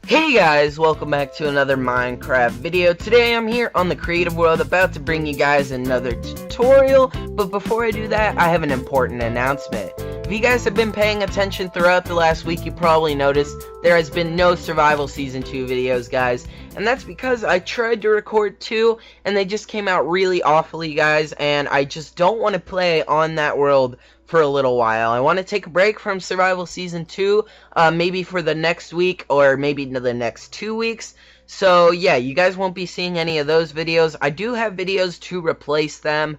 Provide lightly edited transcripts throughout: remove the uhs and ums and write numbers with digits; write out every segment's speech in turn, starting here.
Hey guys, welcome back to another Minecraft video. Today I'm here on the creative world about to bring you guys another tutorial, but before I do that, I have an important announcement. If you guys have been paying attention throughout the last week, you probably noticed there has been no Survival Season 2 videos, guys, and that's because I tried to record 2, and they just came out really awfully, guys, and I just don't want to play on that world for a little while. I want to take a break from Survival Season 2, maybe for the next week, or maybe the next 2 weeks. So yeah, you guys won't be seeing any of those videos. I do have videos to replace them.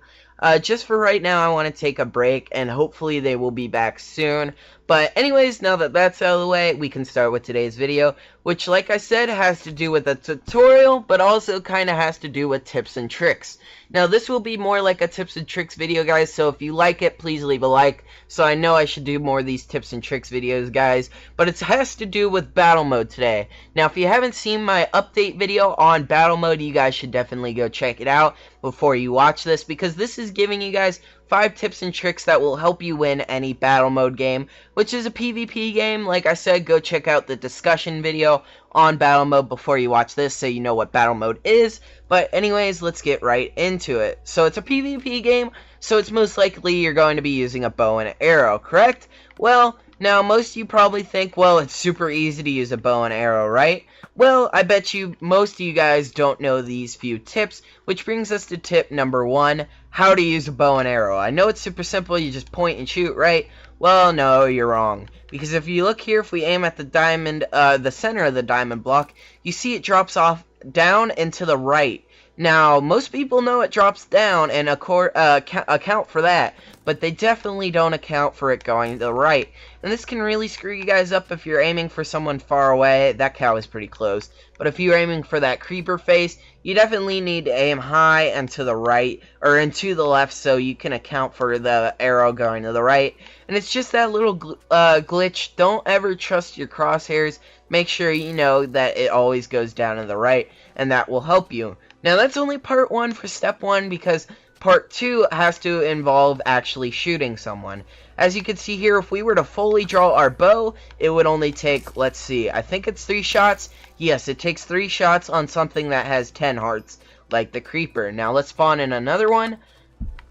Just for right now, I want to take a break, and hopefully they will be back soon. But anyways, now that that's out of the way, we can start with today's video, which, like I said, has to do with a tutorial, but also kind of has to do with tips and tricks. Now, this will be more like a tips and tricks video, guys, so if you like it, please leave a like. So I know I should do more of these tips and tricks videos, guys, but it has to do with battle mode today. Now, if you haven't seen my update video on battle mode, you guys should definitely go check it out before you watch this, because this is giving you guys 5 tips and tricks that will help you win any battle mode game, which is a PvP game. Like I said, go check out the discussion video on battle mode before you watch this so you know what battle mode is. But anyways, let's get right into it. So it's a PvP game, so it's most likely you're going to be using a bow and arrow, correct? Well, now most of you probably think, well, it's super easy to use a bow and arrow, right? Well, I bet you most of you guys don't know these few tips, which brings us to tip number 1, how to use a bow and arrow. I know it's super simple, you just point and shoot, right? Well, no, you're wrong. Because if you look here, if we aim at the diamond, the center of the diamond block, you see it drops off down and to the right. Now, most people know it drops down and account for that, but they definitely don't account for it going to the right. And this can really screw you guys up if you're aiming for someone far away. That cow is pretty close. But if you're aiming for that creeper face, you definitely need to aim high and to the right, or and to the left, so you can account for the arrow going to the right. And it's just that little glitch. Don't ever trust your crosshairs. Make sure you know that it always goes down to the right, and that will help you. Now, that's only part 1 for step 1, because part 2 has to involve actually shooting someone. As you can see here, if we were to fully draw our bow, it would only take, let's see, I think it's 3 shots. Yes, it takes 3 shots on something that has 10 hearts, like the creeper. Now, let's spawn in another one.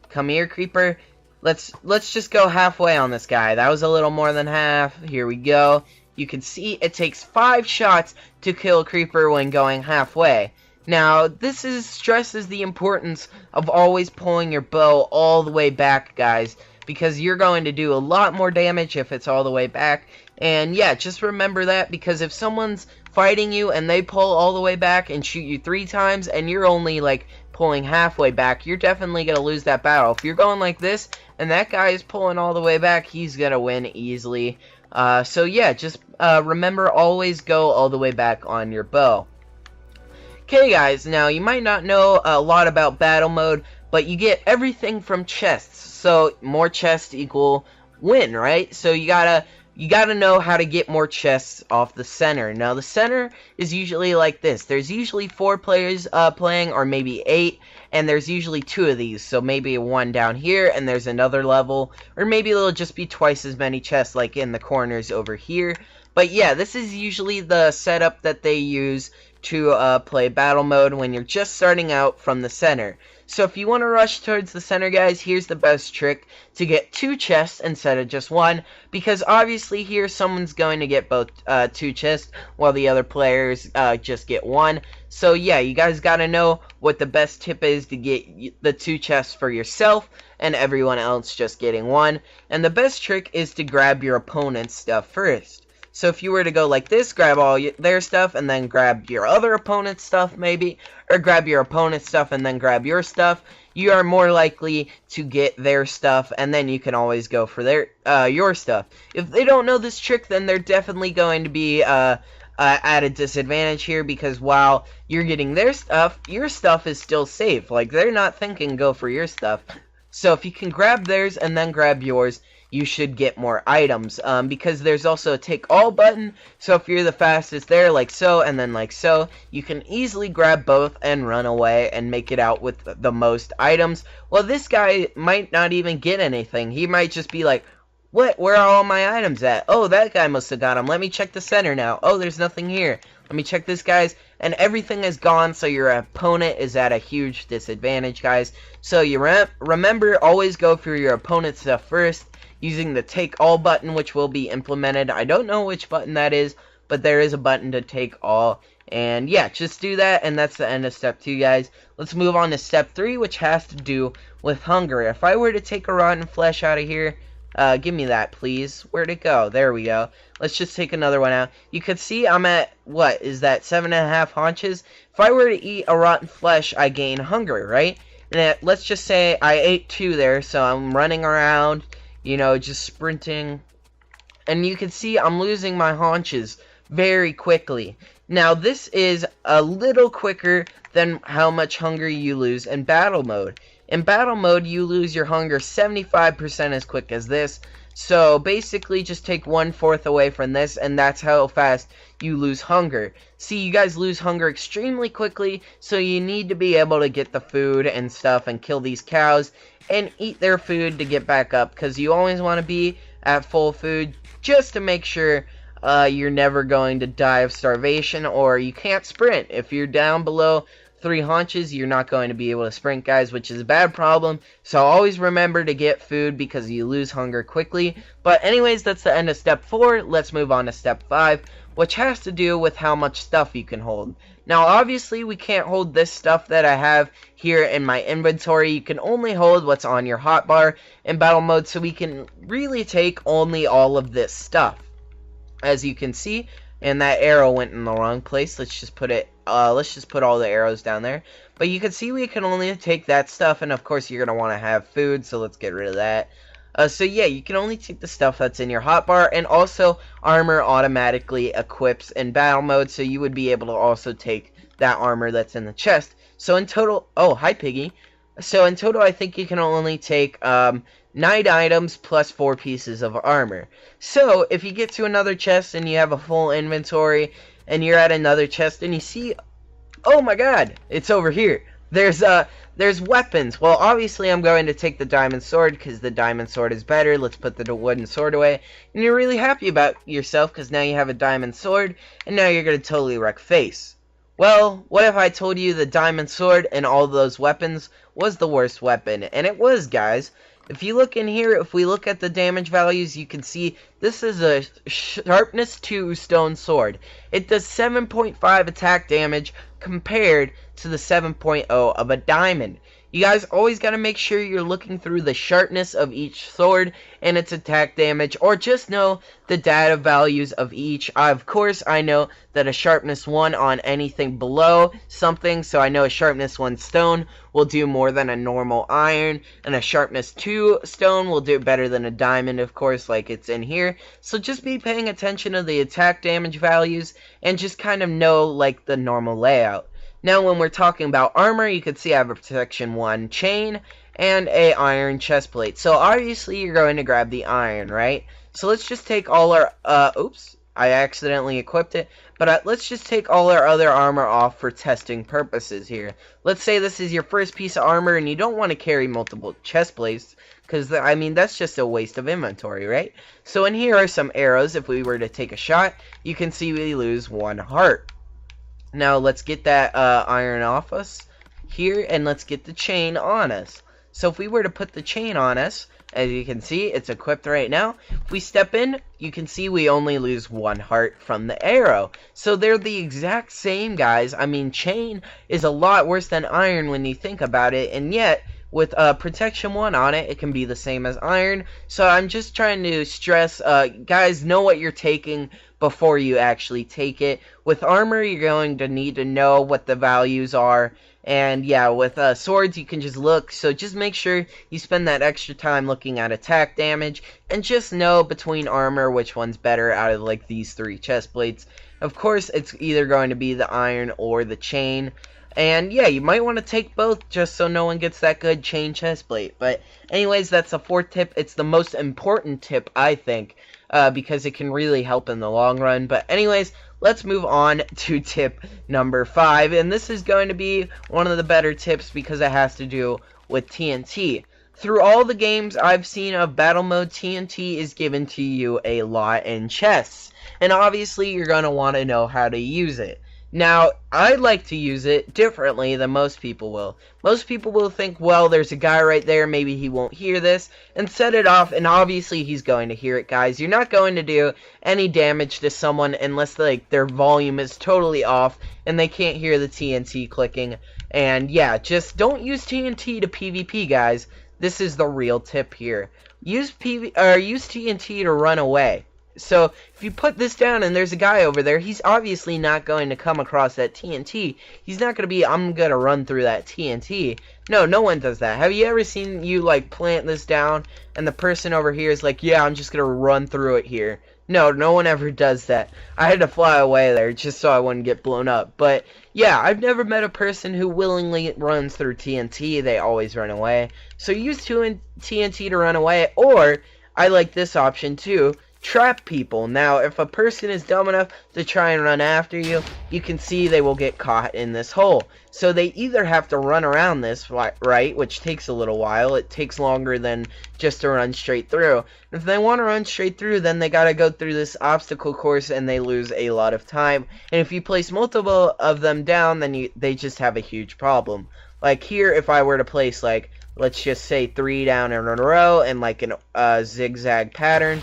Come here, creeper. Let's just go halfway on this guy. That was a little more than half. Here we go. You can see it takes 5 shots to kill a creeper when going halfway. Now, this stresses the importance of always pulling your bow all the way back, guys, because you're going to do a lot more damage if it's all the way back. And yeah, just remember that, because if someone's fighting you and they pull all the way back and shoot you 3 times and you're only like pulling halfway back, you're definitely going to lose that battle. If you're going like this and that guy is pulling all the way back, he's going to win easily. So yeah, just remember, always go all the way back on your bow. Okay, guys, now you might not know a lot about battle mode, but you get everything from chests. So more chests equal win, right? So you gotta know how to get more chests off the center. Now, the center is usually like this. There's usually 4 players playing, or maybe 8, and there's usually 2 of these. So maybe 1 down here, and there's another level, or maybe it'll just be twice as many chests like in the corners over here. But yeah, this is usually the setup that they use to play battle mode when you're just starting out from the center. So if you want to rush towards the center, guys, here's the best trick to get 2 chests instead of just 1, because obviously here someone's going to get both 2 chests while the other players just get 1. So yeah, you guys gotta know what the best tip is to get the 2 chests for yourself and everyone else just getting 1. And the best trick is to grab your opponent's stuff first. So if you were to go like this, grab all their stuff, and then grab your other opponent's stuff, maybe, or grab your opponent's stuff and then grab your stuff, you are more likely to get their stuff, and then you can always go for your stuff. If they don't know this trick, then they're definitely going to be at a disadvantage here, because while you're getting their stuff, your stuff is still safe. Like, they're not thinking go for your stuff. So if you can grab theirs and then grab yours, you should get more items, because there's also a take all button. So if you're the fastest there, like so, and then like so, you can easily grab both and run away and make it out with the most items. Well, this guy might not even get anything. He might just be like, what? Where are all my items at? Oh, that guy must have got them. Let me check the center now. Oh, there's nothing here. Let me check this, guys. And everything is gone, so your opponent is at a huge disadvantage, guys. So you remember, always go for your opponent's stuff first, using the take all button, which will be implemented. I don't know which button that is, but there is a button to take all. And yeah, just do that, and that's the end of step 2, guys. Let's move on to step 3, which has to do with hunger. If I were to take a rotten flesh out of here, give me that, please. Where'd it go? There we go. Let's just take another one out. You can see I'm at, what, is that 7.5 haunches? If I were to eat a rotten flesh, I gain hunger, right? And let's just say I ate 2 there, so I'm running around, you know, just sprinting. And you can see I'm losing my haunches very quickly. Now, this is a little quicker than how much hunger you lose in battle mode. In battle mode, you lose your hunger 75% as quick as this. So, basically, just take 1/4 away from this, and that's how fast you lose hunger. See, you guys lose hunger extremely quickly, so you need to be able to get the food and stuff and kill these cows and eat their food to get back up, because you always want to be at full food just to make sure you're never going to die of starvation, or you can't sprint. If you're down below 3 haunches, you're not going to be able to sprint, guys, which is a bad problem. So always remember to get food because you lose hunger quickly. But anyways, that's the end of step 4. Let's move on to step 5, which has to do with how much stuff you can hold. Now, obviously, we can't hold this stuff that I have here in my inventory. You can only hold what's on your hotbar in battle mode, so we can really take only all of this stuff. As you can see, and that arrow went in the wrong place. Let's just put it, let's just put all the arrows down there. But you can see we can only take that stuff, and of course you're going to want to have food, so let's get rid of that. So yeah, you can only take the stuff that's in your hotbar, and also armor automatically equips in battle mode, so you would be able to also take that armor that's in the chest. So in total, oh, hi Piggy. So in total, I think you can only take 9 items plus 4 pieces of armor. So if you get to another chest and you have a full inventory and you're at another chest and you see, oh my god, it's over here. There's weapons. Well, obviously I'm going to take the diamond sword because the diamond sword is better. Let's put the wooden sword away. And you're really happy about yourself because now you have a diamond sword and now you're going to totally wreck face. Well, what if I told you the diamond sword and all those weapons was the worst weapon? And it was, guys. If you look in here, if we look at the damage values, you can see this is a sharpness 2 stone sword. It does 7.5 attack damage compared to the 7.0 of a diamond. You guys always got to make sure you're looking through the sharpness of each sword and its attack damage, or just know the data values of each. Of course, I know that a sharpness 1 on anything below something, so I know a sharpness 1 stone will do more than a normal iron, and a sharpness 2 stone will do better than a diamond, of course, like it's in here. So just be paying attention to the attack damage values, and just kind of know, like, the normal layout. Now, when we're talking about armor, you can see I have a protection 1 chain and a iron chest plate. So obviously you're going to grab the iron, right? So let's just take all our, oops, I accidentally equipped it. But let's just take all our other armor off for testing purposes here. Let's say this is your first piece of armor and you don't want to carry multiple chest plates, because, I mean, that's just a waste of inventory, right? So in here are some arrows. If we were to take a shot, you can see we lose 1 heart. Now let's get that iron off us here, and let's get the chain on us. So if we were to put the chain on us, as you can see, it's equipped right now. If we step in, you can see we only lose 1 heart from the arrow. So they're the exact same, guys. I mean, chain is a lot worse than iron when you think about it, and yet with protection 1 on it, it can be the same as iron. So I'm just trying to stress, guys, know what you're taking before you actually take it. With armor, you're going to need to know what the values are. And yeah, with swords, you can just look. So just make sure you spend that extra time looking at attack damage. And just know between armor which one's better out of like these 3 chest plates. Of course, it's either going to be the iron or the chain. And yeah, you might want to take both just so no one gets that good chain chest plate. But anyways, that's the 4th tip. It's the most important tip, I think, because it can really help in the long run. But anyways, let's move on to tip number 5. And this is going to be one of the better tips because it has to do with TNT. through all the games I've seen of battle mode, TNT is given to you a lot in chests. And obviously you're going to want to know how to use it. Now, I like to use it differently than most people will. Most people will think, well, there's a guy right there, maybe he won't hear this, and set it off, and obviously he's going to hear it, guys. You're not going to do any damage to someone unless, like, their volume is totally off, and they can't hear the TNT clicking. And, yeah, just don't use TNT to PvP, guys. This is the real tip here. Use TNT to run away. So, if you put this down and there's a guy over there, he's obviously not going to come across that TNT. He's not going to be, I'm going to run through that TNT. No, no one does that. Have you ever seen you, like, plant this down, and the person over here is like, yeah, I'm just going to run through it here? No, no one ever does that. I had to fly away there just so I wouldn't get blown up. But, yeah, I've never met a person who willingly runs through TNT. They always run away. So use TNT to run away, or, I like this option too, trap people. Now, if a person is dumb enough to try and run after you, you can see they will get caught in this hole. So they either have to run around this, right, which takes a little while. It takes longer than just to run straight through. If they want to run straight through, then they gotta go through this obstacle course, and they lose a lot of time. And if you place multiple of them down, then they just have a huge problem. Like here, if I were to place, like, let's just say 3 down in a row, and like a zigzag pattern,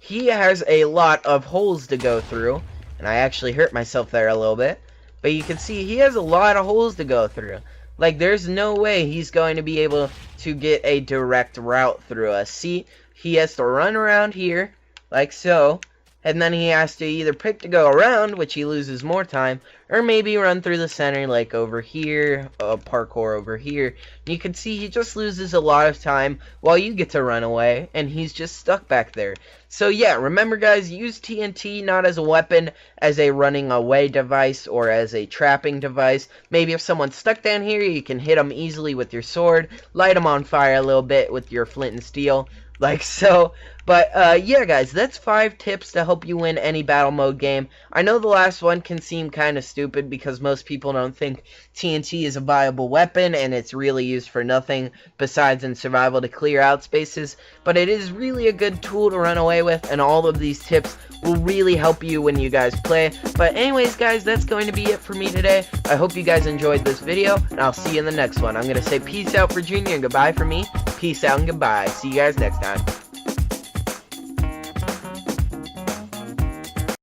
he has a lot of holes to go through, and I actually hurt myself there a little bit, but you can see he has a lot of holes to go through. Like, there's no way he's going to be able to get a direct route through us. See, he has to run around here, like so, and then he has to either pick to go around, which he loses more time, or maybe run through the center, like over here, parkour over here. And you can see he just loses a lot of time while you get to run away, and he's just stuck back there. So yeah, remember guys, use TNT not as a weapon, as a running away device, or as a trapping device. Maybe if someone's stuck down here, you can hit them easily with your sword, light them on fire a little bit with your flint and steel, like so. But yeah guys, that's 5 tips to help you win any battle mode game. I know the last one can seem kind of stupid because most people don't think TNT is a viable weapon and it's really used for nothing besides in survival to clear out spaces, but it is really a good tool to run away with, and all of these tips will really help you when you guys play. But anyways guys, that's going to be it for me today. I hope you guys enjoyed this video, and I'll see you in the next one. I'm going to say peace out for Junior and goodbye for me. Peace out and goodbye. See you guys next time.